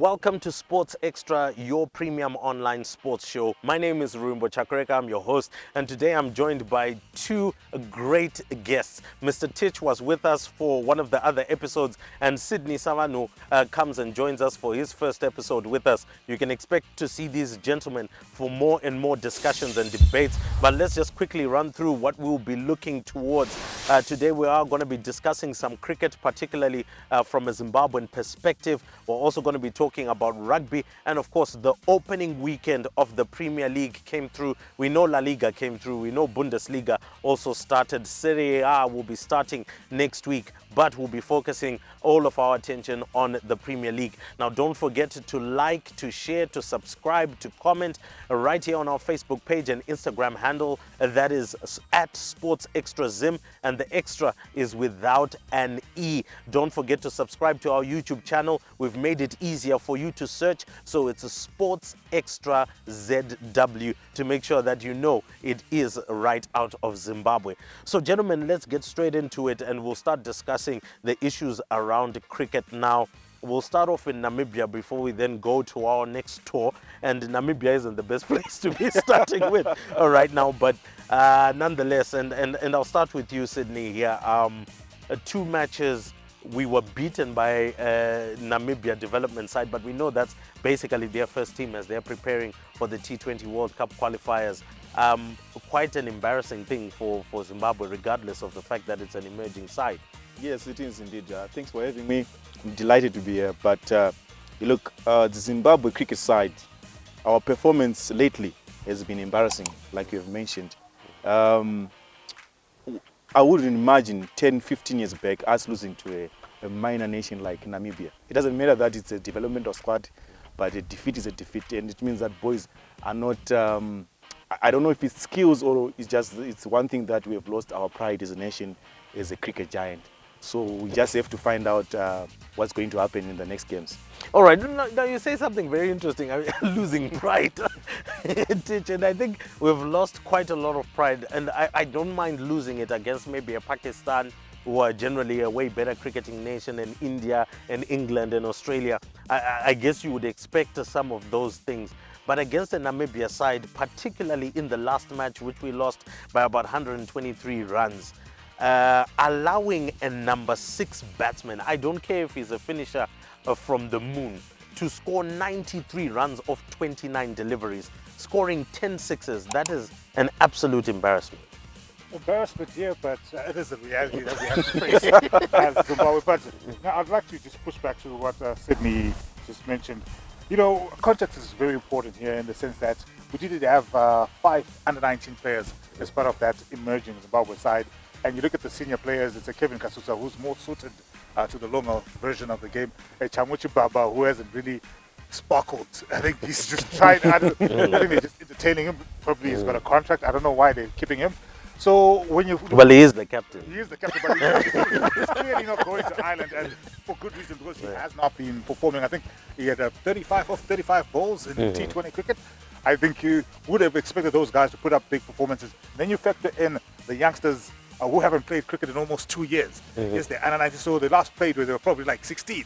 Welcome to Sports Extra, your premium online sports show. My name is Rumbo Chakreka, I'm your host, and today I'm joined by two great guests. Mr. Titch was with us for one of the other episodes, and Sydney Savano comes and joins us for his first episode with us. You can expect to see these gentlemen for more and more discussions and debates, but let's just quickly run through what we'll be looking towards. Today we are going to be discussing some cricket, particularly from a Zimbabwean perspective. We're also going to be talking about rugby, and of course the opening weekend of the Premier League came through. We know La Liga came through, we know Bundesliga also started. Serie A will be starting next week, but we'll be focusing all of our attention on the Premier League. Now don't forget to like, to share, to subscribe, to comment right here on our Facebook page and Instagram handle. That is at Sports Extra Zim, and the extra is without an E. Don't forget to subscribe to our YouTube channel. We've made it easier for you to search, so it's a Sports Extra ZW to make sure that you know it is right out of Zimbabwe. So gentlemen, let's get straight into it, and we'll start discussing the issues around cricket now. We'll start off in Namibia before we then go to our next tour, and Namibia isn't the best place to be starting with right now, but nonetheless, and I'll start with you, Sydney, here. Two matches, we were beaten by Namibia development side, but we know that's basically their first team as they're preparing for the T20 World Cup qualifiers. Quite an embarrassing thing for Zimbabwe, regardless of the fact that it's an emerging side. Yes, it is indeed. Thanks for having me. I'm delighted to be here. But you look, the Zimbabwe cricket side, our performance lately has been embarrassing, like you have mentioned. I wouldn't imagine 10, 15 years back us losing to a minor nation like Namibia. It doesn't matter that it's a developmental squad, but a defeat is a defeat, and it means that boys are not, I don't know if it's skills or it's one thing that we have lost our pride as a nation, as a cricket giant. So we just have to find out what's going to happen in the next games. All right, now you say something very interesting, losing pride. And I think we've lost quite a lot of pride, and I don't mind losing it against maybe a Pakistan, who are generally a way better cricketing nation, and India and England and Australia. I guess you would expect some of those things. But against the Namibia side, particularly in the last match, which we lost by about 123 runs, allowing a number 6 batsman, I don't care if he's a finisher from the moon, to score 93 runs off 29 deliveries, scoring 10 sixes, that is an absolute embarrassment. Embarrassment, yeah, but it is a reality that we have to face as Zimbabwe. But now I'd like to just push back to what Sydney just mentioned. You know, context is very important here in the sense that we did have 5 under-19 players as part of that emerging Zimbabwe side. And you look at the senior players, it's a Kevin Kasusa who's more suited to the longer version of the game. A Chamuchi Baba who hasn't really sparkled. I think he's just trying. I think they're just entertaining him. Probably he's got a contract. I don't know why they're keeping him. So when you... Well, he is the captain. He is the captain, but he's clearly not going to Ireland, and for good reason, because he has not been performing. I think he had 35 off 35 balls in T20 cricket. I think you would have expected those guys to put up big performances. Then you factor in the youngsters who haven't played cricket in almost 2 years. Yes, they're under 19, so they last played when they were probably like 16.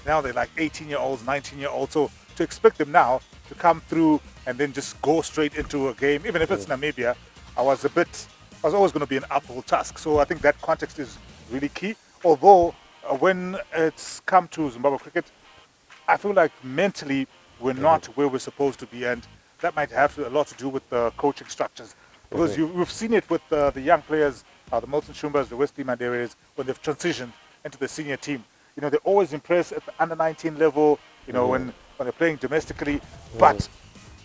Now they're like 18-year-olds, 19-year-olds. So to expect them now to come through and then just go straight into a game, even if it's Namibia, I was always going to be an uphill task. So I think that context is really key. Although when it's come to Zimbabwe cricket, I feel like mentally we're not where we're supposed to be, and that might have a lot to do with the coaching structures. Because we've seen it with the young players, the Milton Shumbas, the Wesley Manderes, when they've transitioned into the senior team. You know, they always impress at the under-19 level, you know, when they're playing domestically. But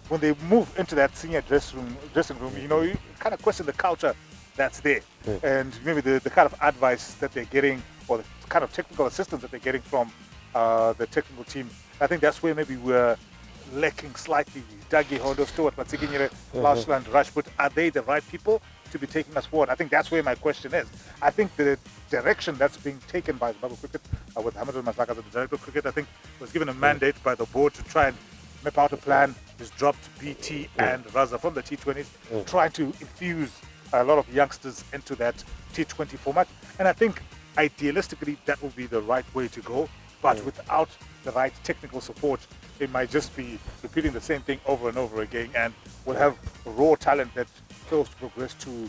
when they move into that senior dressing room, you know, you kind of question the culture that's there. And maybe the kind of advice that they're getting, or the kind of technical assistance that they're getting from the technical team. I think that's where maybe we're lacking slightly. Dagi Hondo, Stuart Matsikinyere, Larsland, Rashput, are they the right people to be taking us forward? I think that's where my question is. I think the direction that's being taken by Zimbabwe Cricket, with Hamilton Masaka, the director of cricket, I think was given a mandate by the board to try and map out a plan. Just dropped BT and Raza from the T20s, trying to infuse a lot of youngsters into that T20 format. And I think idealistically that will be the right way to go. but without the right technical support, it might just be repeating the same thing over and over again, and we'll have raw talent that fails to progress to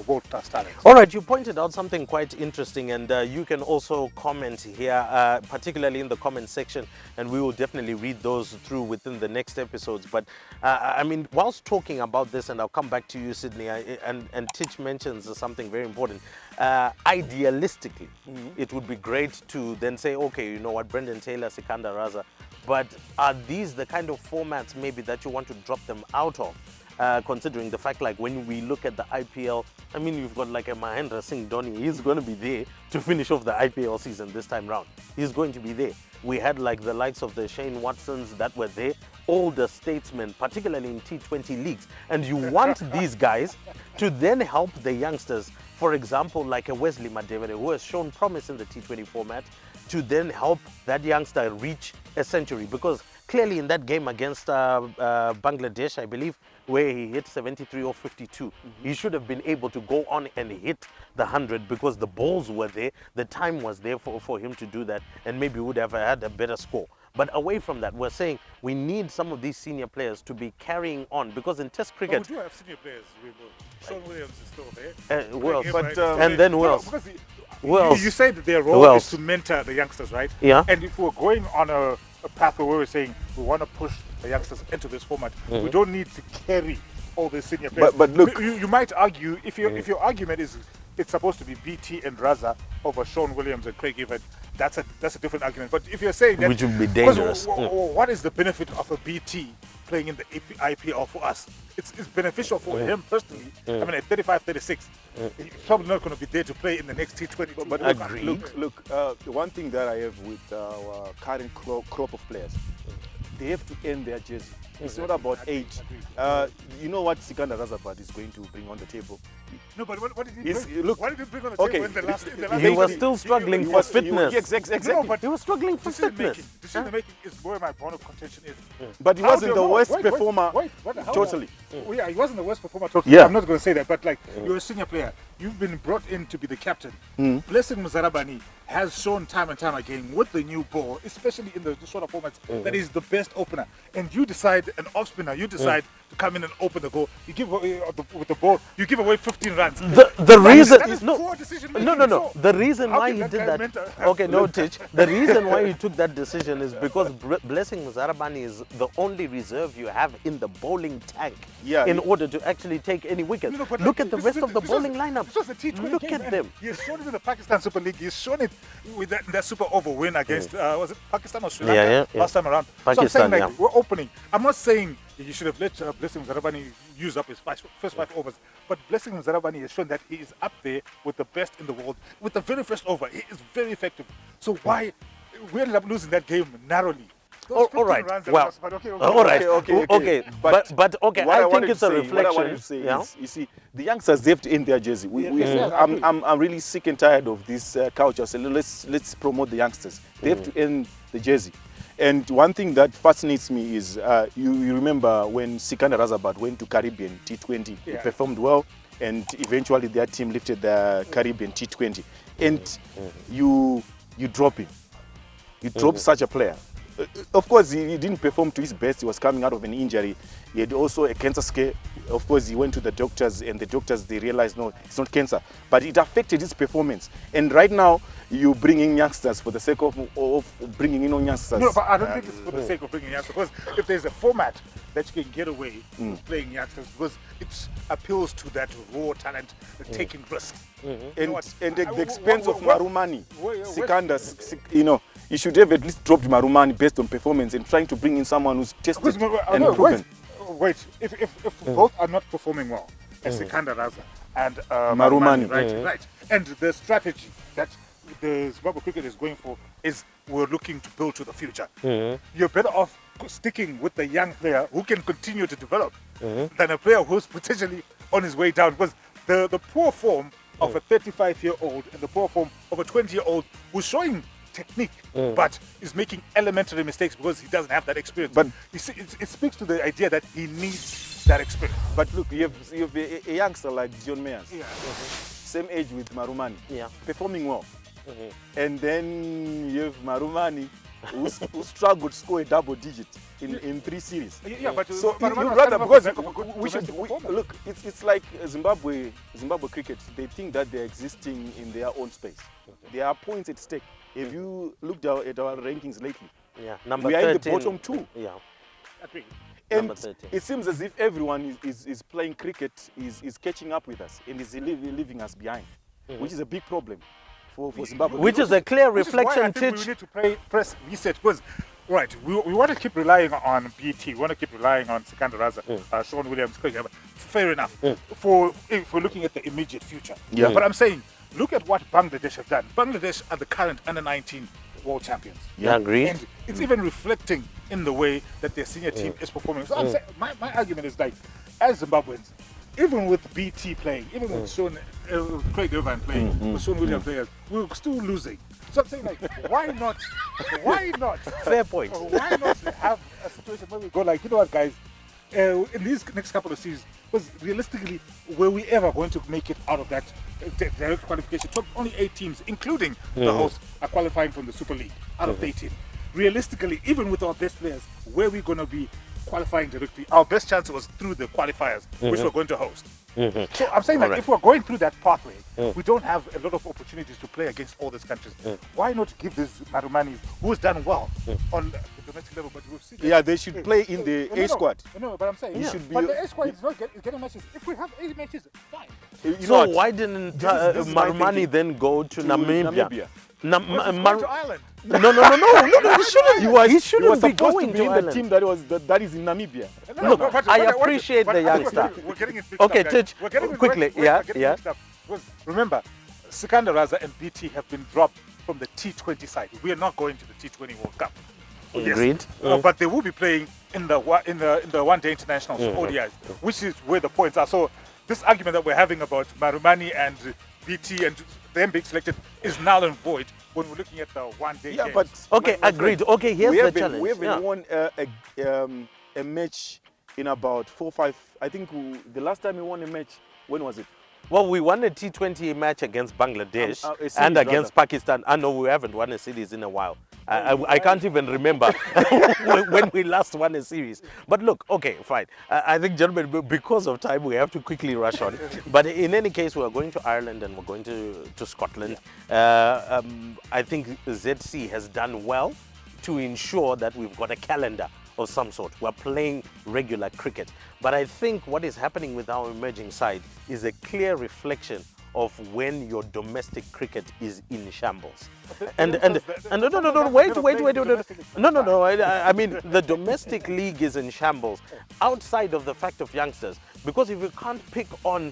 world-class talent. All right, you pointed out something quite interesting, and you can also comment here, particularly in the comment section, and we will definitely read those through within the next episodes. But I mean, whilst talking about this, and I'll come back to you, Sydney, and Titch mentions something very important. Idealistically, it would be great to then say, okay, you know what, Brendan Taylor, Sikandar Raza, but are these the kind of formats maybe that you want to drop them out of? Considering the fact, like, when we look at the IPL, I mean, you've got like a Mahendra Singh Dhoni. He's going to be there to finish off the IPL season this time round. He's going to be there. We had like the likes of the Shane Watsons that were there, older statesmen, particularly in T20 leagues. And you want these guys to then help the youngsters, for example, like a Wesley Madevere, who has shown promise in the T20 format, to then help that youngster reach a century. Because clearly in that game against Bangladesh, I believe, where he hit 73 or 52, he should have been able to go on and hit the 100 because the balls were there, the time was there for him to do that, and maybe would have had a better score. But away from that, we're saying we need some of these senior players to be carrying on, because in Test cricket... But we do have senior players. Sean Williams is still there. Who else? But, and then who else? You say that their role is to mentor the youngsters, right? Yeah. And if we're going on a path where we're saying we want to push the youngsters into this format, we don't need to carry all the senior players. But look, you might argue, if your argument is it's supposed to be BT and Raza over Sean Williams and Craig Evans, that's a different argument. But if you're saying that, which would be dangerous. What is the benefit of a BT playing in the IPL for us? It's beneficial for him personally. I mean, at 35, 36, he's probably not going to be there to play in the next T20. But look, the one thing that I have with our current crop of players, they have to earn their jersey. It's not about age. You know what Sikandar Raza is going to bring on the table? No, but what did he bring? Look, what did he bring on the table in the last he was still struggling for fitness. Exactly. No, but he was struggling for fitness. Decision making is where my bone of contention is. But he wasn't the worst performer. Totally. Yeah, he wasn't the worst performer. Totally. Yeah. I'm not going to say that, but like, you're a senior player. You've been brought in to be the captain. Blessing Muzarabani has shown time and time again with the new ball, especially in the shorter formats, that is the best opener. And you decide, an off spinner, you decide to come in and open the goal. You give away with the ball, you give away 15 runs. The reason that is poor decision making. No. The reason why he can did that that. guy mentor- Okay, no, Titch. The reason why he took that decision is because Blessing Muzarabani is the only reserve you have in the bowling tank. Yeah, in order to actually take any wickets. Look at the rest of the bowling lineup. This was a T20 Look game, at man. them. He's shown it in the Pakistan Super League. He's shown it with that super over win against was it Pakistan or Sri Lanka last time around. Pakistan, so I'm saying, like, we're opening. I'm not saying you should have let Blessing Muzarabani use up his first 5 overs, but Blessing Muzarabani has shown that he is up there with the best in the world. With the very first over, he is very effective. So why we ended up losing that game narrowly? All right. Well, okay. All right. Okay. But okay. I think it's a reflection. What I want to say is, you see, the youngsters have to end their jersey. I'm really sick and tired of this culture. So let's promote the youngsters. They have to end the jersey. And one thing that fascinates me is you remember when Sikandar Raza went to Caribbean T20, he performed well, and eventually their team lifted the Caribbean T20. And you drop him. You drop such a player. Of course, he didn't perform to his best. He was coming out of an injury. He had also a cancer scare. Of course, he went to the doctors, and the doctors, they realized, no, it's not cancer. But it affected his performance. And right now, you bring in youngsters for the sake of bringing in youngsters. No, but I don't think it's for the sake of bringing youngsters. Because if there's a format that you can get away with playing youngsters, because it appeals to that raw talent, taking risks. And at the expense of Marumani, Sikandar, you should have at least dropped Marumani based on performance and trying to bring in someone who's tested and proven. Wait, if both are not performing well, as Sikandar Raza and Marumani, right, and the strategy that the Zimbabwe cricket is going for is we're looking to build to the future. You're better off sticking with the young player who can continue to develop than a player who's potentially on his way down. Because the poor form of a 35-year-old and the poor form of a 20-year-old who's showing technique, but is making elementary mistakes because he doesn't have that experience. But you see, it speaks to the idea that he needs that experience. But look, you have a youngster like John Mayers, Yeah. same age with Marumani, performing well. and then you have Marumani, who struggled to score a double digit in 3 series. Yeah, but So but you'd Rwanda rather, has because come up with a good we should domestic performance. look. It's like Zimbabwe cricket. They think that they're existing in their own space. There are points at stake. Have you looked at our rankings lately? Yeah, number We are 13. in the bottom 2. Yeah. Agree. And Number 13. it seems as if everyone is playing cricket, is catching up with us, and is leaving us behind, which is a big problem for Zimbabwe. Which is a clear Which is why I reflection, think Titch. we need to press reset because, right, we want to keep relying on BT, we want to keep relying on Sikandar Raza, Sean Williams, Craig Evans. Fair enough. If we're looking at the immediate future. Yeah. But I'm saying, look at what Bangladesh have done. Bangladesh are the current under-19 world champions. Yeah, agreed. And it's even reflecting in the way that their senior team is performing. So I'm saying, my argument is like, as Zimbabweans, even with BT playing, even with Sean, Craig Irvine playing, with Sean Williams playing, we're still losing. So I'm saying, like, why not? Fair point. Why not have a situation where we go like, you know what, guys, in these next couple of seasons, because realistically, were we ever going to make it out of that direct qualification? Only 8 teams, including the hosts, are qualifying from the Super League out of 18. Realistically, even with our best players, where we going to be qualifying directly? Our best chance was through the qualifiers, which we're going to host. So I'm saying that if we're going through that pathway, we don't have a lot of opportunities to play against all these countries. Why not give this Marumanis, who's done well on the domestic level, but we've seen Yeah, they should play in the A squad. No, but I'm saying, should be- but the A squad is not getting matches. If we have 8 matches, fine. You know So what? why didn't this is my Marumani thinking. then go to Namibia? Namibia. Going to Ireland. No, he shouldn't. He shouldn't was be supposed going to be to in the Ireland. team that is in Namibia. Look, I appreciate the youngster. We're getting it mixed Okay, up, guys. Titch, We're getting it quickly, we're yeah, getting yeah. mixed up. Because remember, Sikandar Raza and BT have been dropped from the T20 side. We are not going to the T20 World Cup. Agreed. But they will be playing in the one-day internationals, ODIs, which is where the points are. So this argument that we're having about Marumani and BT and them being selected is null and void when we're looking at the one-day Yeah, games. but Okay, my agreed. friend, Okay, here's we the haven't- challenge. We haven't Yeah. won a match in about 4 or 5. I think the last time we won a match, when was it? Well, we won a T20 match against Bangladesh a series and against rather. Pakistan. I know we haven't won a series in a while. I can't even remember when we last won a series. But look, okay, fine. I think, gentlemen, because of time, we have to quickly rush on. But in any case, we are going to Ireland and we're going to Scotland. I think ZC has done well to ensure that we've got a calendar of some sort. We're playing regular cricket. But I think what is happening with our emerging side is a clear reflection of when your domestic cricket is in shambles. And no, wait. No. I mean, the domestic league is in shambles outside of the fact of youngsters. Because if you can't pick on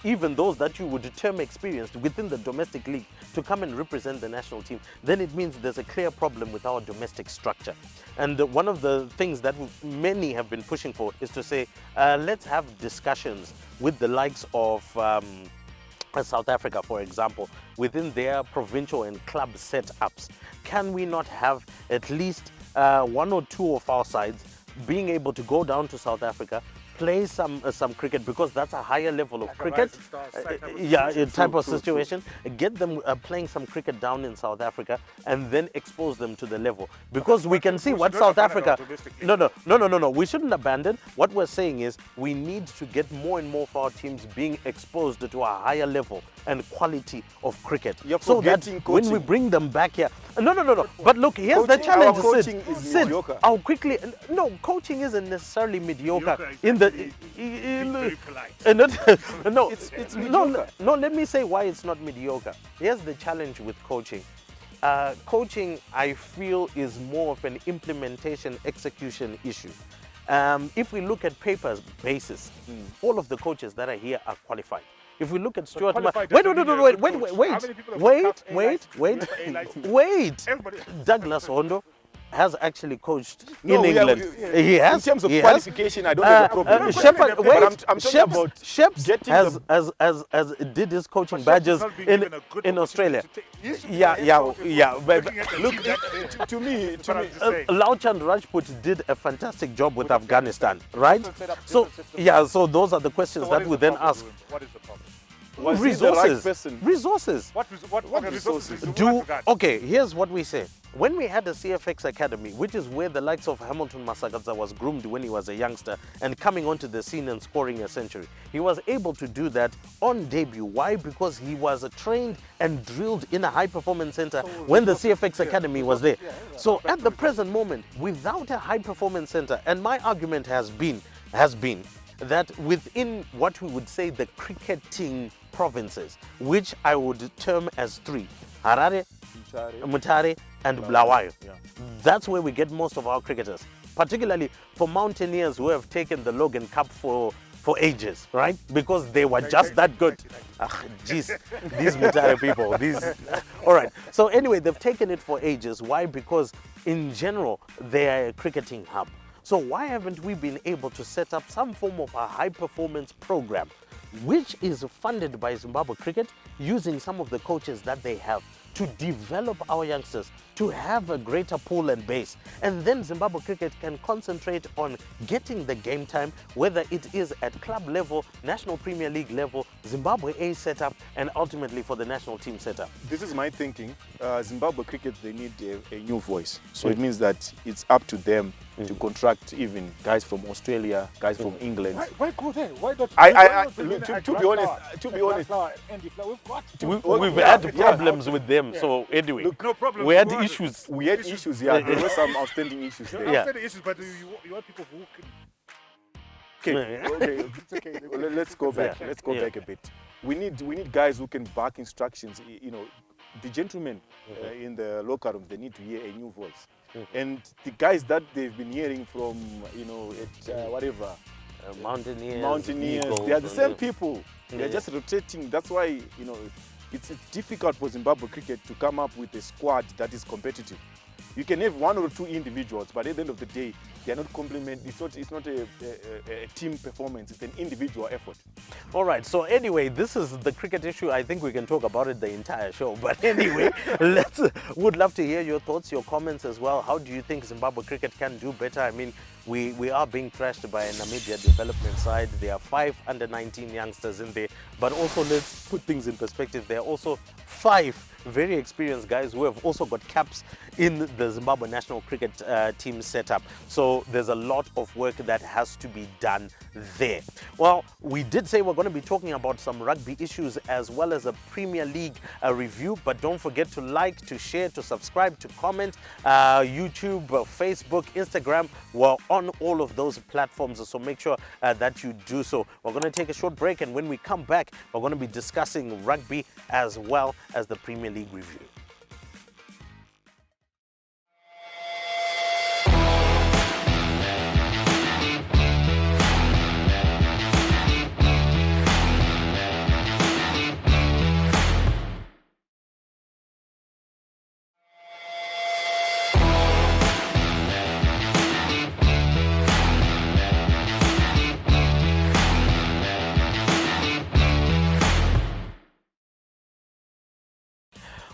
even those that you would term experienced within the domestic league to come and represent the national team, then it means there's a clear problem with our domestic structure. And one of the things that many have been pushing for is to say, let's have discussions with the likes of South Africa, for example, within their provincial and club setups. Can we not have at least 1 or 2 of our sides being able to go down to South Africa, play some cricket, because that's a higher level of cricket, type of situation. Get them playing some cricket down in South Africa and then expose them to the level, because we can see what South Africa. No. We shouldn't abandon. What we're saying is we need to get more and more of our teams being exposed to a higher level and quality of cricket, You're so that forgetting when we coaching. bring them back here. No. But look, here's the Coaching- challenge. our coaching is Sid, mediocre. I'll quickly. No, coaching isn't necessarily mediocre. Mediocre is In the being very polite. no, It's no, mediocre. no. Let me say why it's not mediocre. Here's the challenge with coaching. Coaching, I feel, is more of an implementation execution issue. If we look at papers basis, all of the coaches that are here are qualified. If we look at Stuart, qualified wait, doesn't mean you're a good coach. How many people have got A license? A license? wait. Everybody. Douglas Hondo has actually coached No, in yeah, England. we- He has. In terms of he has. qualification, I don't have a problem. Shepherd, But wait, I'm talking about Sheps getting has, them- has did his coaching But Sheps badges is not being in given a good Australia. opportunity to take- he should be Yeah, a head yeah, coach as yeah, well. but- Looking at the Look, team that- to me, But I'm just saying. Lauchand Rajput did a fantastic job with Afghanistan, right? Different setup, So different system. yeah, so those are the questions So what that is we the then problem, ask. Ruben? What is the problem? Was he the right resources. person? Resources. What okay, resources? in Do what regard? okay. Here's what we say. When we had the CFX Academy, which is where the likes of Hamilton Masakadza was groomed when he was a youngster and coming onto the scene and scoring a century, he was able to do that on debut. Why? Because he was trained and drilled in a high-performance center when the CFX Academy was there. So at the present moment, without a high-performance center, and my argument has been that within what we would say the cricketing provinces, which I would term as three: Harare, Mutare, and Bulawayo. Yeah. That's where we get most of our cricketers, particularly for mountaineers who have taken the Logan Cup for ages, right? Because they were just that good. Jeez, these Mutare people, these. All right. So anyway, they've taken it for ages. Why? Because in general, they are a cricketing hub. So why haven't we been able to set up some form of a high-performance program, which is funded by Zimbabwe Cricket, using some of the coaches that they have to develop our youngsters, to have a greater pool and base. And then Zimbabwe Cricket can concentrate on getting the game time, whether it is at club level, National Premier League level, Zimbabwe A setup, and ultimately for the national team setup. This is my thinking. Zimbabwe Cricket, they need a new voice. So it means that it's up to them to contract even guys from Australia, guys from England. Why go there? Why not? To be honest, We've had problems with them. So anyway, Look, no problem. we had issues. we had issues, yeah. There were some outstanding issues there. Yeah. The issues, but you want people who can. Okay, it's okay. Well, let's go back. Yeah. Let's go Yeah. back a bit. We need guys who can back instructions. You know, the gentlemen in the locker rooms, they need to hear a new voice. And the guys that they've been hearing from, you know, at whatever, Mountaineers, they are the same Eagles, people. They're Yeah. just rotating. That's why, you know, it's difficult for Zimbabwe Cricket to come up with a squad that is competitive. You can have one or two individuals, but at the end of the day, they are not complement. It's not a team performance. It's an individual effort. All right. So anyway, this is the cricket issue. I think we can talk about it the entire show. But anyway, would love to hear your thoughts, your comments as well. How do you think Zimbabwe Cricket can do better? I mean, we are being thrashed by a Namibia development side. There are 5 under-19 youngsters in there. But also, let's put things in perspective. There are also 5 very experienced guys who have also got caps in the Zimbabwe national cricket team setup. So there's a lot of work that has to be done there. Well, we did say we're going to be talking about some rugby issues as well as a Premier League review, but don't forget to like, to share, to subscribe, to comment. YouTube, Facebook, Instagram, we're on all of those platforms, so make sure that you do so. We're going to take a short break, and when we come back, we're going to be discussing rugby as well as the Premier League review.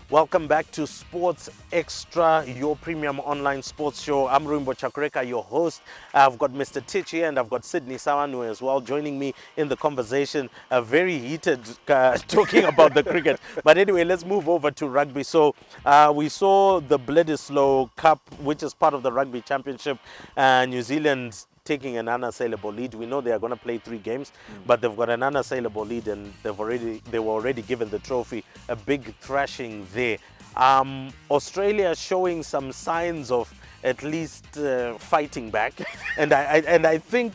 Welcome back to Sports Extra, your premium online sports show. I'm Rumbo Chakureka, your host. I've got Mr. Tich here and I've got Sydney Sawanu as well joining me in the conversation. Very heated talking about the cricket. But anyway, let's move over to rugby. So we saw the Bledisloe Cup, which is part of the Rugby Championship. New Zealand taking an unassailable lead. We know they are going to play 3 games, but they've got an unassailable lead, and they were already given the trophy. A big thrashing there. Australia showing some signs of at least fighting back, and I think,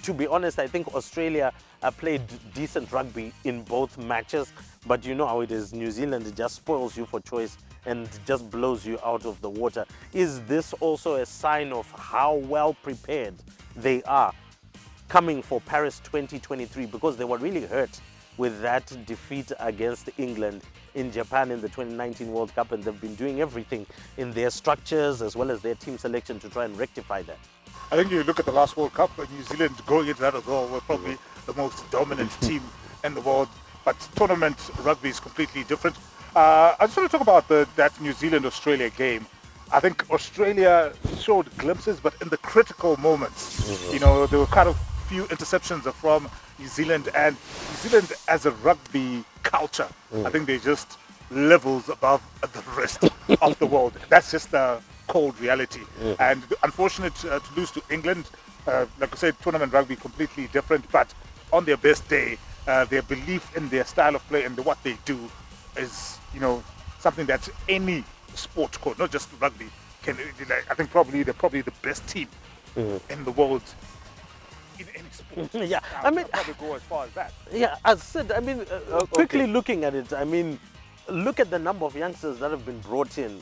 to be honest, I think Australia played decent rugby in both matches. But you know how it is. New Zealand just spoils you for choice and just blows you out of the water. Is this also a sign of how well prepared they are coming for Paris 2023? Because they were really hurt with that defeat against England in Japan in the 2019 World Cup, and they've been doing everything in their structures as well as their team selection to try and rectify that. I think you look at the last World Cup, New Zealand going into that as well were probably the most dominant team in the world. But tournament rugby is completely different. I just want to talk about that New Zealand-Australia game. I think Australia showed glimpses, but in the critical moments, you know, they were kind of few interceptions are from New Zealand, and New Zealand as a rugby culture, I think they're just levels above the rest of the world. That's just the cold reality. And unfortunate to lose to England. Like I said, tournament rugby completely different, but on their best day, their belief in their style of play and what they do is, something that any sport could, not just rugby, can. I think they're probably the best team in the world in any sport. Yeah, Now, I mean, I'll probably go as far as that. yeah, as said, I mean, quickly Okay. looking at it, I mean, look at the number of youngsters that have been brought in,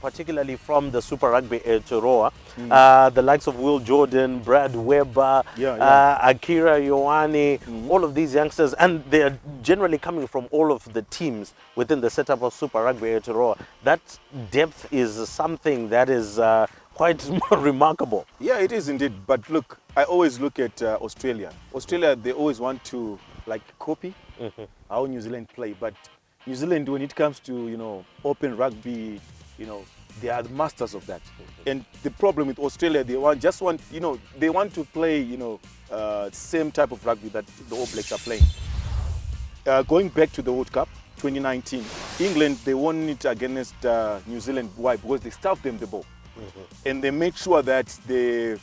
particularly from the Super Rugby Aotearoa. The likes of Will Jordan, Brad Weber, Akira Ioane, all of these youngsters, and they are generally coming from all of the teams within the setup of Super Rugby Aotearoa. That depth is something that is quite remarkable. Yeah, it is indeed. But look, I always look at Australia. Australia, they always want to copy how New Zealand play. But New Zealand, when it comes to open rugby, they are the masters of that. And the problem with Australia, they want to play same type of rugby that the All Blacks are playing. Going back to the World Cup 2019, England, they won it against New Zealand. Why? Because they stuffed them the ball. And they made sure that the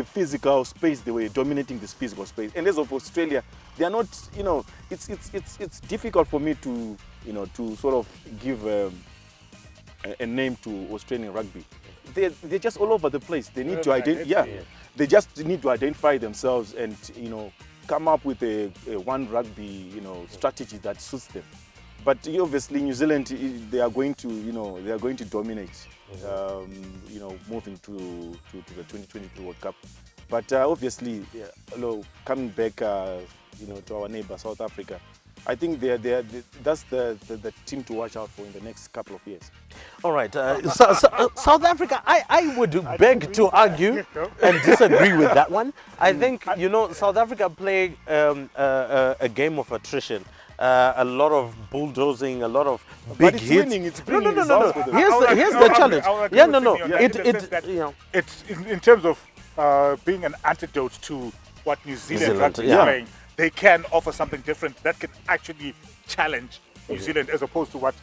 physical space, they were dominating this physical space. And as of Australia, they are not, it's difficult for me to sort of give a name to Australian rugby. They're just all over the place. They need to they just need to identify themselves and come up with a one rugby strategy that suits them. But obviously New Zealand, they are going to dominate, moving to the 2022 World Cup. But obviously, coming back, to our neighbor South Africa, I think that's the team to watch out for in the next couple of years. All right, South Africa, I would beg to argue and disagree with that one. I think, South Africa play a game of attrition. A lot of bulldozing, a lot of big hits. Winning, it's no. results for them. Here's the challenge. Yeah, no. It's in terms of being an antidote to what New Zealand rugby is playing. They can offer something different that can actually challenge New Zealand, as opposed to what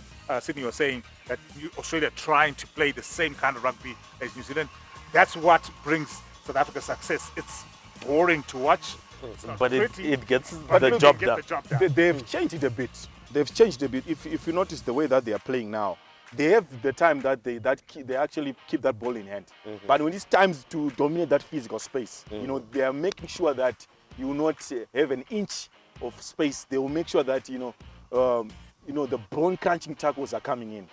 Sydney was saying, that Australia trying to play the same kind of rugby as New Zealand. That's what brings South Africa success. It's boring to watch. But it gets the job done. They've changed it a bit. If you notice the way that they are playing now, they have the time that they actually keep that ball in hand. But when it's time to dominate that physical space, they are making sure that you will not have an inch of space. They will make sure that the bone crunching tackles are coming in.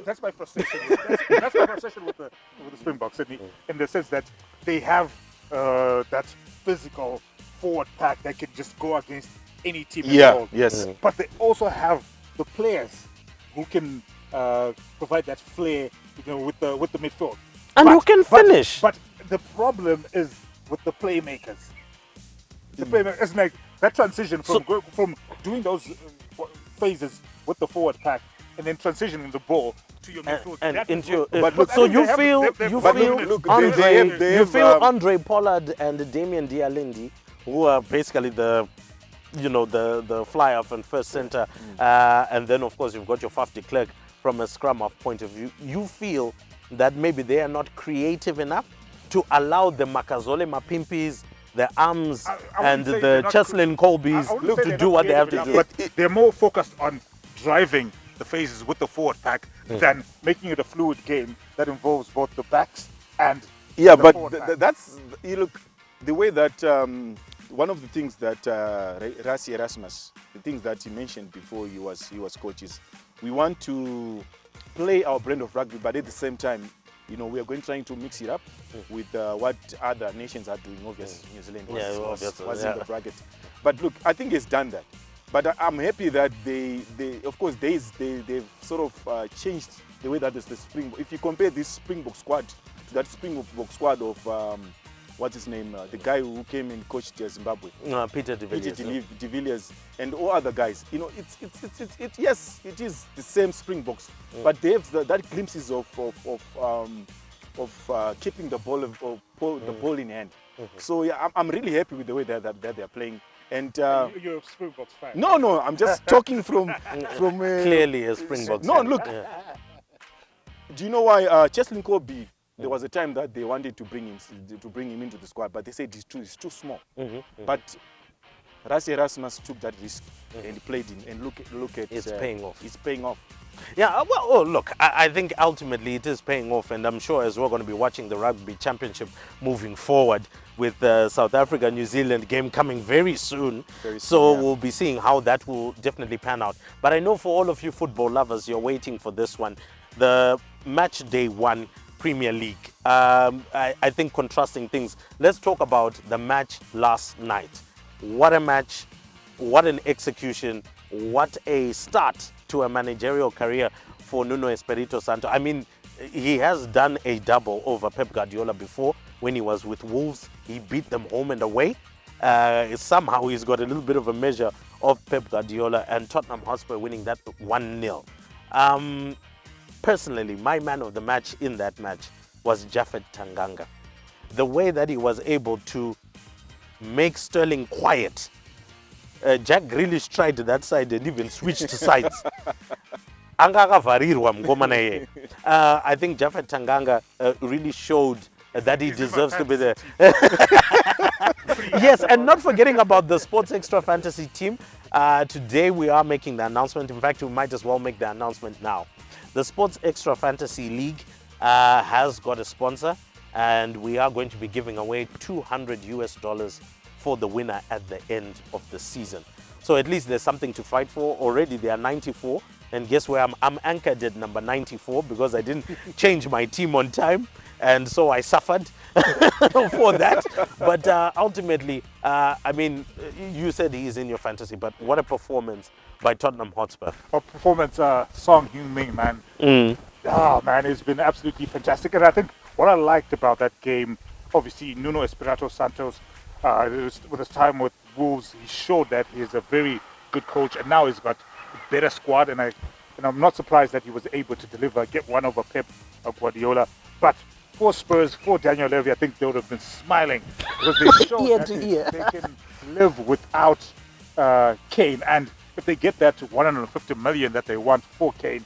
That's my frustration. That's my frustration with the Springboks, Sydney, in the sense that they have that physical forward pack that can just go against any team in the world. Yes. But they also have the players who can provide that flair, with the midfield. And who can finish. But the problem is with the playmakers. The playmakers, like that transition from doing those phases with the forward pack and then transitioning the ball to your midfield. And into your, but look, so you feel Andre Pollard and Damian Dialindi, who are basically the fly-off and first center, and then of course you've got your Faf de Klerk from a scrum half point of view. You feel that maybe they are not creative enough to allow the Makazole Mapimpis, the Arms, and the Cheslin Colbys to do what they have to do. But they're more focused on driving the phases with the forward pack than making it a fluid game that involves both the backs and the forward pack. That's the way that one of the things that Rassie Erasmus, the things that he mentioned before he was coach, is we want to play our brand of rugby, but at the same time, we are trying to mix it up with what other nations are doing. Obviously, New Zealand was in the bracket. But look, I think he's done that. But I'm happy that they've sort of changed the way that is the Springbok. If you compare this Springbok squad to that Springbok squad of what's his name, the guy who came and coached Zimbabwe, Peter de Villiers, and all other guys. Yes, it is the same Springboks, but they have that glimpses of keeping the ball the ball in hand. So yeah, I'm really happy with the way that they're playing. And You're a Springboks fan. no, I'm just talking from Clearly a Springboks No, fan. look, Yeah. do you know why Cheslin Kobe? There was a time that they wanted to bring him into the squad, but they said he's too small. But Rassi Erasmus took that risk and played in. And look at It's paying off. It's paying off. Yeah, look, I think ultimately it is paying off, and I'm sure as we're going to be watching the Rugby Championship moving forward with the South Africa-New Zealand game coming very soon. So yeah. we'll be seeing how that will definitely pan out. But I know for all of you football lovers, you're waiting for this one, the match day 1 Premier League. I think contrasting things. Let's talk about the match last night. What a match, what an execution, what a start to a managerial career for Nuno Espirito Santo. I mean, he has done a double over Pep Guardiola before. When he was with Wolves, he beat them home and away. Somehow he's got a little bit of a measure of Pep Guardiola, and Tottenham Hotspur winning that 1-0. Personally, my man of the match in that match was Japhet Tanganga. The way that he was able to make Sterling quiet. Jack Grealish tried that side and even switched sides. Angakavarirwa mngoma naye. I think Japhet Tanganga really showed that he deserves to be there. Yes, and not forgetting about the Sports Extra Fantasy team. Today we are making the announcement. In fact, we might as well make the announcement now. The Sports Extra Fantasy League has got a sponsor, and we are going to be giving away $200 for the winner at the end of the season. So at least there's something to fight for. Already there are 94, and guess where I'm anchored at number 94 because I didn't change my team on time, and so I suffered for that. But ultimately, I mean, you said he's in your fantasy, but what a performance by Tottenham Hotspur. A performance, Song Heung-min, man. Oh, man, it's been absolutely fantastic. And I think what I liked about that game, obviously, Nuno Espirito Santos, with his time with Wolves, he showed that he's a very good coach, and now he's got a better squad. And I'm not surprised that he was able to deliver, get one over Pep Guardiola. But for Spurs, for Daniel Levy, I think they would have been smiling because they showed Ear that to ear. they can live without Kane. And if they get that 150 million that they want for Kane,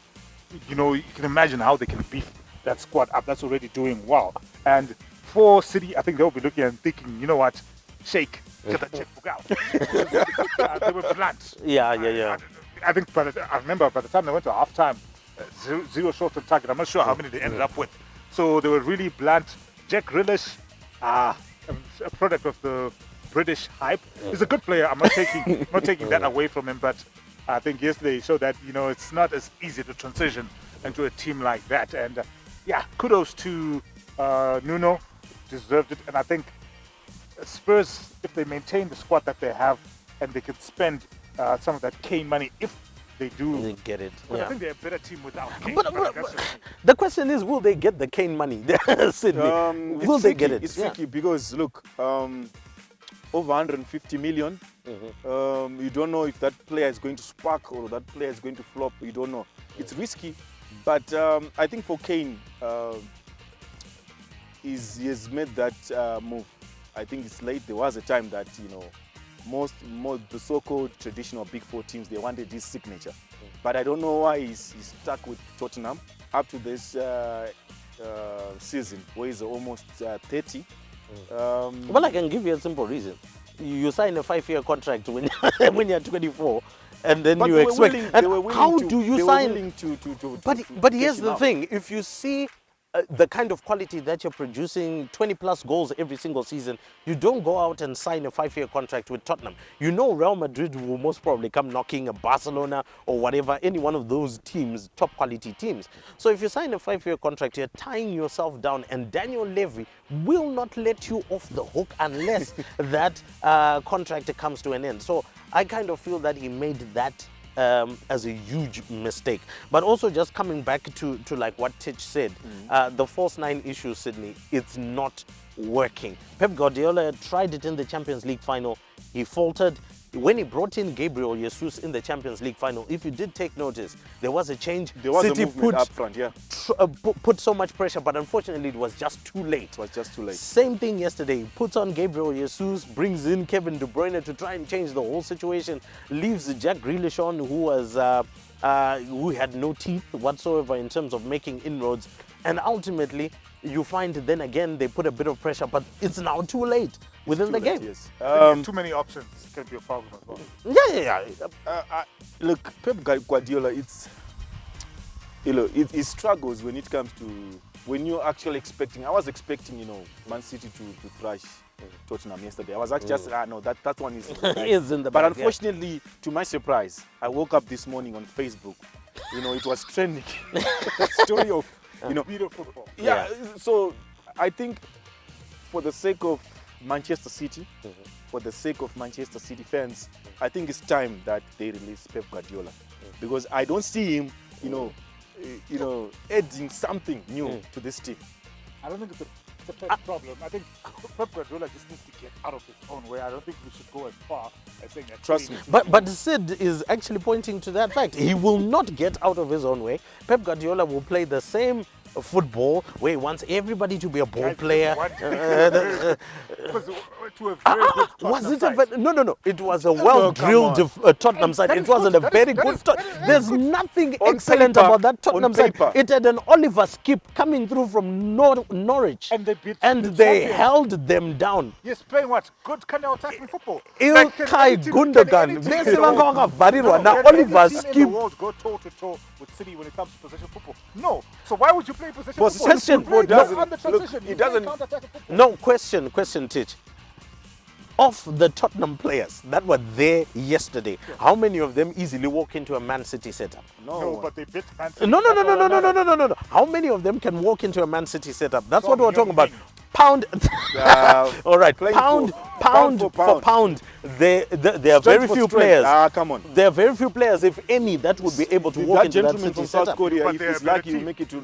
you know, you can imagine how they can beef that squad up. That's already doing well. And for City, I think they'll be looking and thinking, you know what, Shake, get that checkbook out. They were blunt. Yeah. I think I remember by the time they went to halftime, zero shots on target. I'm not sure how many they ended up with. So they were really blunt. Jack Grealish, a product of the British hype. He's a good player. I'm not taking that away from him, but I think yesterday he showed that, you know, it's not as easy to transition into a team like that. And yeah, kudos to Nuno, deserved it. And I think Spurs, if they maintain the squad that they have and they can spend some of that Kane money, if they do They get it. but Yeah. I think they're a better team without Kane. But the question is, will they get the Kane money? Sydney, will they get it? It's tricky because look, over 150 million. You don't know if that player is going to spark or that player is going to flop. You don't know. It's risky, but I think for Kane, he has made that move. I think it's late. There was a time that, you know, most the so-called traditional Big Four teams, they wanted this signature, but I don't know why he's stuck with Tottenham up to this season, where he's almost 30. Well, I can give you a simple reason. You sign a 5-year contract when you're 24, and then But you they were expect. willing- and they were willing how to- do you they were sign? willing to But get here's him the out. thing: if you see the kind of quality that you're producing, 20+ goals every single season, you don't go out and sign a 5-year contract with Tottenham. You know Real Madrid will most probably come knocking, a Barcelona or whatever, any one of those teams, top quality teams. So if you sign a 5-year contract, you're tying yourself down, and Daniel Levy will not let you off the hook unless that contract comes to an end. So I kind of feel that he made that as a huge mistake. But also, just coming back to like what Titch said, the false 9 issue, Sydney, it's not working. Pep Guardiola tried it in the Champions League final. He faltered. when he brought in Gabriel Jesus in the Champions League final, if you did take notice, there was a change. There was City a movement up front, yeah. put so much pressure, but unfortunately it was just too late. It was just too late. Same thing yesterday. Puts on Gabriel Jesus, brings in Kevin De Bruyne to try and change the whole situation. Leaves Jack Grealish on, who had no teeth whatsoever in terms of making inroads. And ultimately, you find then again they put a bit of pressure, but it's now too late within the game. Yes. Too many options can be a problem as well. Yeah. Look, Pep Guardiola, it struggles when it comes to when you're actually expecting. I was expecting, Man City to thrash Tottenham yesterday. I was actually just no, that one is in the bag. Is in the But bag, yeah. unfortunately, to my surprise, I woke up this morning on Facebook. It was trending. Story of Beautiful football. yeah. So I think for the sake of Manchester City, for the sake of Manchester City fans, I think it's time that they release Pep Guardiola because I don't see him, adding something new to this team. I don't think it's a Pep problem. I think Pep Guardiola just needs to get out of his own way. I don't think we should go as far as saying that. Trust me. But Sid is actually pointing to that fact. He will not get out of his own way. Pep Guardiola will play the same football where he wants everybody to be a ball player. To a very good Was Tottenham it side. no. It was a well-drilled Tottenham side. that It is wasn't good. a That is- very that good. is- that is There's good. nothing On excellent paper, about that Tottenham on side. paper. It had an Oliver Skip coming through from Norwich, And they beat and the they champions. held them down. Yes, playing what? Good kind of attacking football. Like, can Ilkay any team- can Gundogan. any team Vese in the vanga world- vakavharirwa No, na can any Oliver team in the Skip. world go toe-to-toe with City when it comes to possession football? No. So why would you play possession Possession football? Question. You play doesn't- on the look, transition. it You play doesn't- counter-attacking football. No, question, Titch. Of the Tottenham players that were there yesterday, how many of them easily walk into a Man City setup? No, but they beat Man City. No. That's all that matters. No. How many of them can walk into a Man City setup? That's So what we're you're talking about. meaning- Pound. All right. playing Pound for pound. There are Strength very for few strength. players. Come on. There are very few players, if any, that would be able to walk That into that gentleman City from South setup. Korea, But if they are he's a better lucky, he'll team. make it on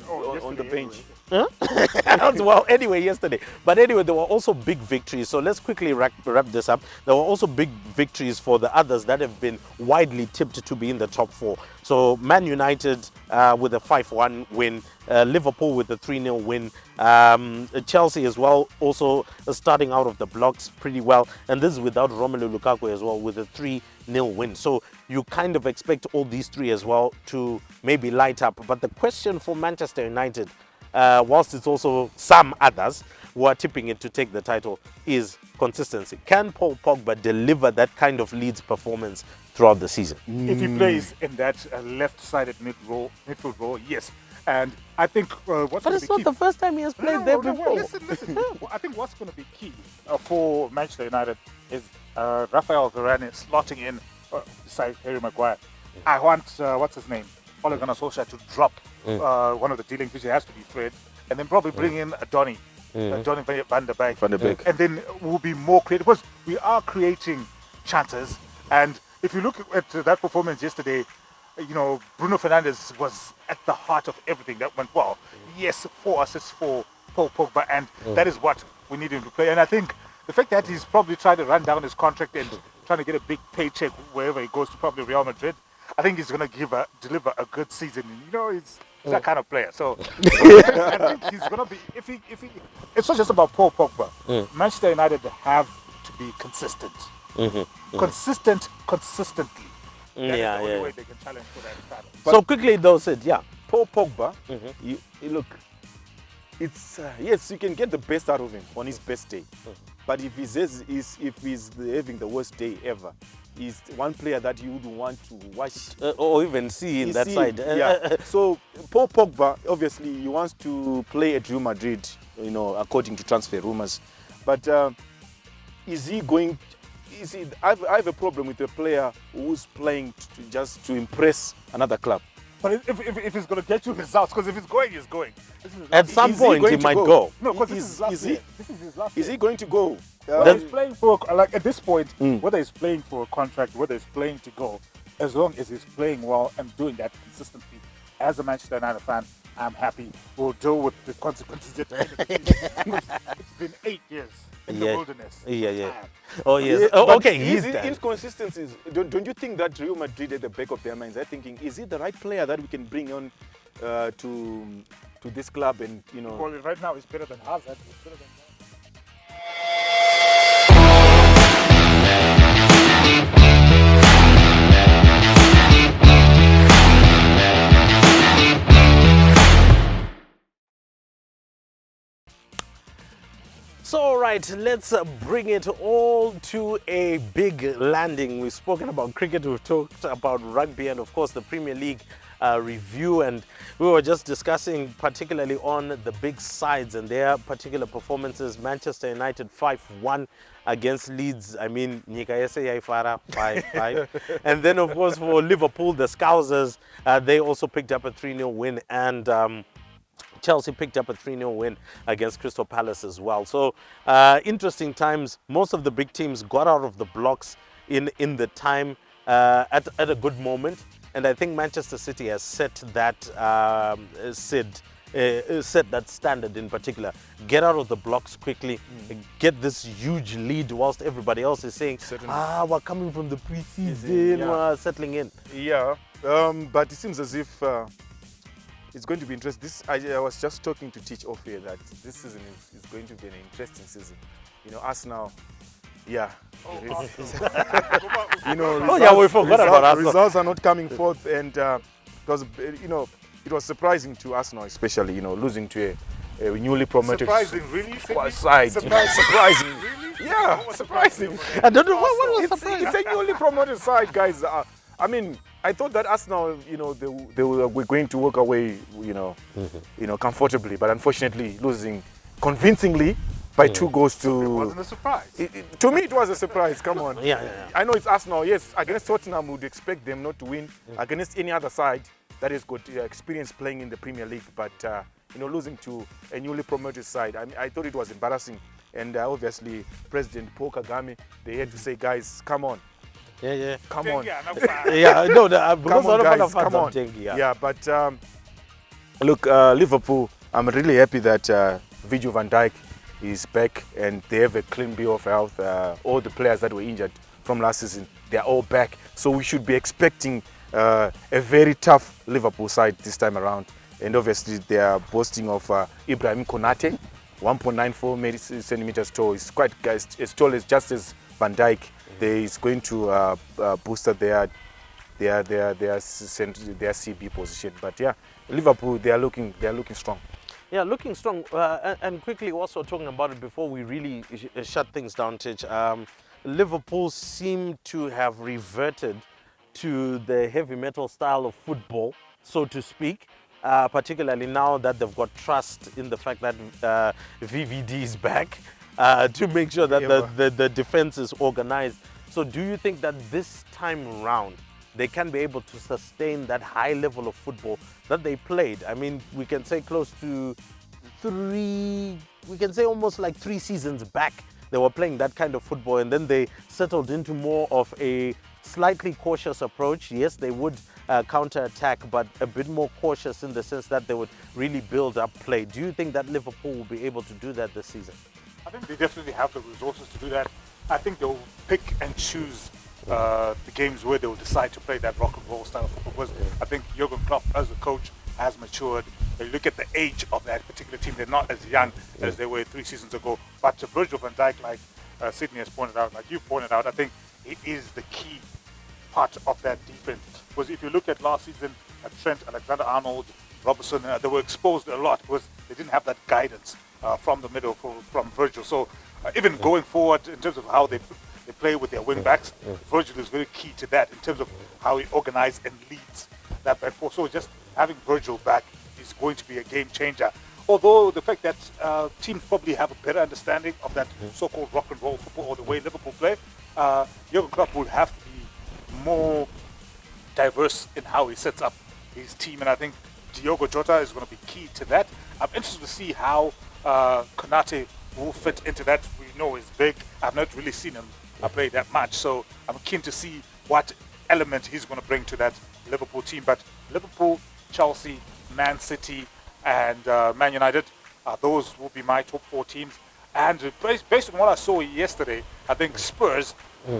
the Yesterday bench. Well, anyway, yesterday. But anyway, there were also big victories. So let's quickly wrap this up. There were also big victories for the others that have been widely tipped to be in the top four. So Man United with a 5-1 win, Liverpool with a 3-0 win, Chelsea as well, also starting out of the blocks pretty well. And this is without Romelu Lukaku as well with a 3-0 win. So you kind of expect all these three as well to maybe light up. But the question for Manchester United, whilst it's also some others who are tipping it to take the title, is consistency. Can Paul Pogba deliver that kind of Leeds performance throughout the season? If he plays in that left-sided midfield role, yes. And I think what's But going to it's be not key. the first time he has played there before. Listen. Well, I think what's going to be key for Manchester United is Rafael Varane slotting in beside Harry Maguire. I want, what's his name? Ole Gunnar Solskjaer to drop one of the dealing fish. It has to be Fred. And then probably bring in Donny. Donny van der Beek. Van der Beek. And then we'll be more creative. Because we are creating chances. And if you look at that performance yesterday, Bruno Fernandes was at the heart of everything that went well. Yes, 4 assists for Paul Pogba, and that is what we need him to play. And I think the fact that he's probably trying to run down his contract and trying to get a big paycheck wherever he goes to, probably Real Madrid, I think he's going to deliver a good season. He's that kind of player. So I think he's going to be. If he, it's not just about Paul Pogba. Manchester United have to be consistent. Consistently. That is the only way they can challenge for that title. So quickly though, Sid, Paul Pogba, you look, it's yes, you can get the best out of him on his best day, but if he's having the worst day ever, he's one player that you would want to watch or even see in that see side. him. Yeah. So Paul Pogba, obviously, he wants to play at Real Madrid, according to transfer rumors, but is he going? I have a problem with a player who's playing just to impress another club. But if he's going to get you results, because if he's going, he's going. At some Is he point, going he to might go? go. No, because this Is- is his last is he- year. This is his last Is year. he going to go? Whether he's playing for, at this point, whether he's playing for a contract, whether he's playing to go, as long as he's playing well and doing that consistently, as a Manchester United fan, I'm happy. We'll deal with the consequences at the end of the season. Because it's been 8 years. in Yeah. the wilderness. Yeah. Oh yes. Yeah, Oh, but okay. his He's done. inconsistencies. Don't you think that Real Madrid at the back of their minds are thinking, is he the right player that we can bring on to this club? And Well, right now he's better than Hazard. He's better than So, all right, let's bring it all to a big landing. We've spoken about cricket, we've talked about rugby, and of course the Premier League review. And we were just discussing particularly on the big sides and their particular performances. Manchester United 5-1 against Leeds. I mean, Nika Yaifara 5-5. And then, of course, for Liverpool, the Scousers, they also picked up a 3-0 win. And Chelsea picked up a 3-0 win against Crystal Palace as well. So interesting times. Most of the big teams got out of the blocks in the time at a good moment. And I think Manchester City has set that set that standard in particular. Get out of the blocks quickly, get this huge lead whilst everybody else is saying, we're coming from the pre-season, we're settling in. Yeah, but it seems as if it's going to be interesting. I was just talking to Teach off here that this season is going to be an interesting season. Arsenal, yeah. We forgot about Arsenal. Results are not coming forth, and because it was surprising to Arsenal, especially losing to a newly promoted surprising, really? side. Surprising. Really? Yeah, surprising. I don't know what was surprising. It's a newly promoted side, guys. I mean, I thought that Arsenal, they were going to walk away, comfortably, but unfortunately losing convincingly by 2 goals to. It wasn't a surprise. To me, it was a surprise. Come on. Yeah. I know it's Arsenal. Yes, against Tottenham, we would expect them not to win. Against any other side that has got experience playing in the Premier League, but losing to a newly promoted side, I thought it was embarrassing. And obviously, President Paul Kagame, they had to say, guys, come on. Yeah. Come on. Because on, guys, come on. Yeah, but look, Liverpool, I'm really happy that Virgil van Dijk is back and they have a clean bill of health. All the players that were injured from last season, they're all back. So we should be expecting a very tough Liverpool side this time around. And obviously they are boasting of Ibrahim Konate, 1.94 centimeters tall. He's quite as tall as just as Van Dijk. There is going to boost their CB position. But yeah, Liverpool, they are looking strong. Yeah, looking strong. And quickly also talking about it before we really shut things down, Tich. Liverpool seem to have reverted to the heavy metal style of football, so to speak. Particularly now that they've got trust in the fact that VVD is back to make sure that the defense is organized. So do you think that this time round they can be able to sustain that high level of football that they played? I mean, we can say close to almost like 3 seasons back, they were playing that kind of football, and then they settled into more of a slightly cautious approach. Yes, they would counter-attack, but a bit more cautious in the sense that they would really build up play. Do you think that Liverpool will be able to do that this season? I think they definitely have the resources to do that. I think they'll pick and choose the games where they will decide to play that rock and roll style of football. Because I think Jurgen Klopp, as a coach, has matured. They look at the age of that particular team. They're not as young as they were 3 seasons ago. But Virgil van Dijk, like Sydney has pointed out, like you pointed out, I think it is the key part of that defense. Because if you look at last season, Trent, Alexander-Arnold, Robertson, they were exposed a lot because they didn't have that guidance from the middle from Virgil. So even going forward in terms of how they play with their wing backs, Virgil is very key to that in terms of how he organizes and leads that back four. So just having Virgil back is going to be a game changer. Although the fact that teams probably have a better understanding of that so-called rock and roll football or the way Liverpool play, Jurgen Klopp will have to be more diverse in how he sets up his team, and I think Diogo Jota is going to be key to that. I'm interested to see how Konate will fit into that. We know he's big. I've not really seen him play that much, so I'm keen to see what element he's going to bring to that Liverpool team. But Liverpool, Chelsea, Man City, and Man United, those will be my top 4 teams. And based on what I saw yesterday, I think Spurs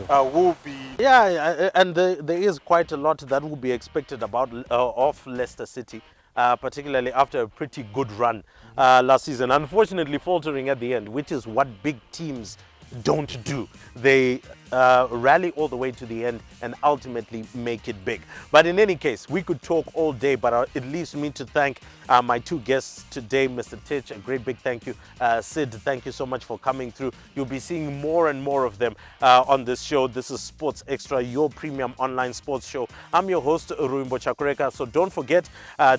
will be. Yeah, and there is quite a lot that will be expected about of Leicester City, particularly after a pretty good run last season. Unfortunately, faltering at the end, which is what big teams don't do. They rally all the way to the end and ultimately make it big. But in any case, we could talk all day, but it leaves me to thank my two guests today, Mr. Titch, a great big thank you. Sid, thank you so much for coming through. You'll be seeing more and more of them on this show. This is Sports Extra, your premium online sports show. I'm your host, Ruimbo Chakureka. So don't forget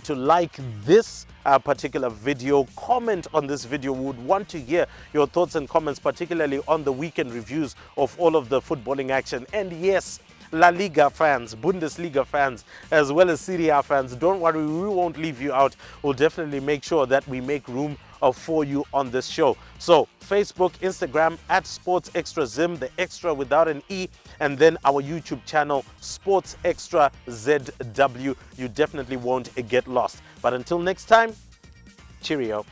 to like this particular video, comment on this video. We would want to hear your thoughts and comments, particularly on the weekend reviews of all of the footballing action. And yes, La Liga fans, Bundesliga fans, as well as Serie A fans, don't worry, we won't leave you out. We'll definitely make sure that we make room for you on this show. So Facebook, Instagram at Sports Extra Zim, the extra without an E, and then our YouTube channel, Sports Extra ZW. You definitely won't get lost. But until next time, cheerio.